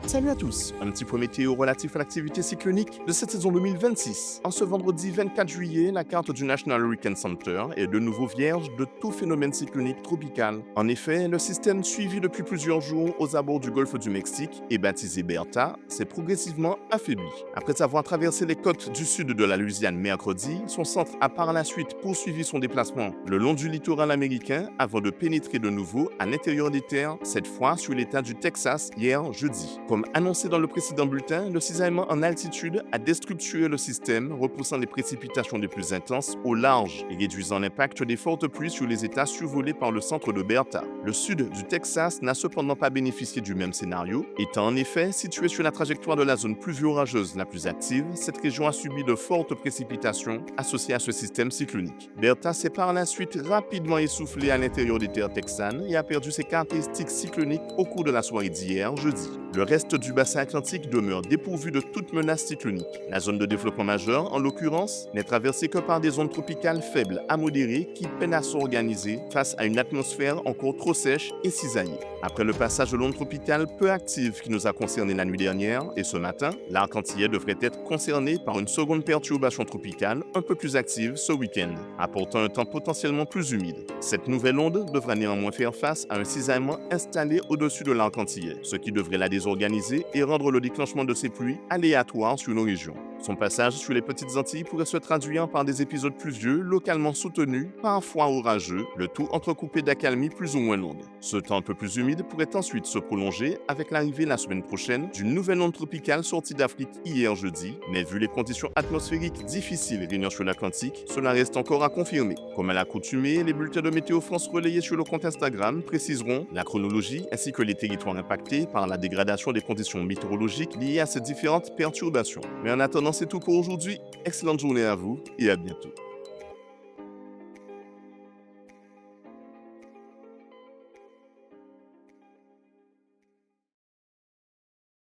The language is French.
Salut à tous, un petit point météo relatif à l'activité cyclonique de cette saison 2026. En ce vendredi 24 juillet, la carte du National Hurricane Center est de nouveau vierge de tout phénomène cyclonique tropical. En effet, le système suivi depuis plusieurs jours aux abords du golfe du Mexique et baptisé Bertha s'est progressivement affaibli. Après avoir traversé les côtes du sud de la Louisiane mercredi, son centre a par la suite poursuivi son déplacement le long du littoral américain avant de pénétrer de nouveau à l'intérieur des terres, cette fois sur l'état du Texas hier jeudi. Comme annoncé dans le précédent bulletin, le cisaillement en altitude a déstructuré le système, repoussant les précipitations les plus intenses au large et réduisant l'impact des fortes pluies sur les États survolés par le centre de Bertha. Le sud du Texas n'a cependant pas bénéficié du même scénario. Étant en effet situé sur la trajectoire de la zone pluvio-orageuse la plus active, cette région a subi de fortes précipitations associées à ce système cyclonique. Bertha s'est par la suite rapidement essoufflé à l'intérieur des terres texanes et a perdu ses caractéristiques cycloniques au cours de la soirée d'hier, jeudi. Le reste du bassin atlantique demeure dépourvu de toute menace cyclonique. La zone de développement majeur, en l'occurrence, n'est traversée que par des ondes tropicales faibles à modérées qui peinent à s'organiser face à une atmosphère encore trop sèche et cisaillée. Après le passage de l'onde tropicale peu active qui nous a concernés la nuit dernière et ce matin, l'arc antillais devrait être concerné par une seconde perturbation tropicale un peu plus active ce week-end, apportant un temps potentiellement plus humide. Cette nouvelle onde devra néanmoins faire face à un cisaillement installé au-dessus de l'arc antillais, ce qui devrait la désorganiser et rendre le déclenchement de ces pluies aléatoire sur nos régions. Son passage sur les petites Antilles pourrait se traduire par des épisodes pluvieux, localement soutenus, parfois orageux, le tout entrecoupé d'accalmies plus ou moins longues. Ce temps un peu plus humide pourrait ensuite se prolonger avec l'arrivée la semaine prochaine d'une nouvelle onde tropicale sortie d'Afrique hier jeudi, mais vu les conditions atmosphériques difficiles régnant sur l'Atlantique, cela reste encore à confirmer. Comme à l'accoutumée, les bulletins de Météo France relayés sur le compte Instagram préciseront la chronologie ainsi que les territoires impactés par la dégradation des conditions météorologiques liées à ces différentes perturbations. Mais en attendant, c'est tout pour aujourd'hui. Excellente journée à vous et à bientôt.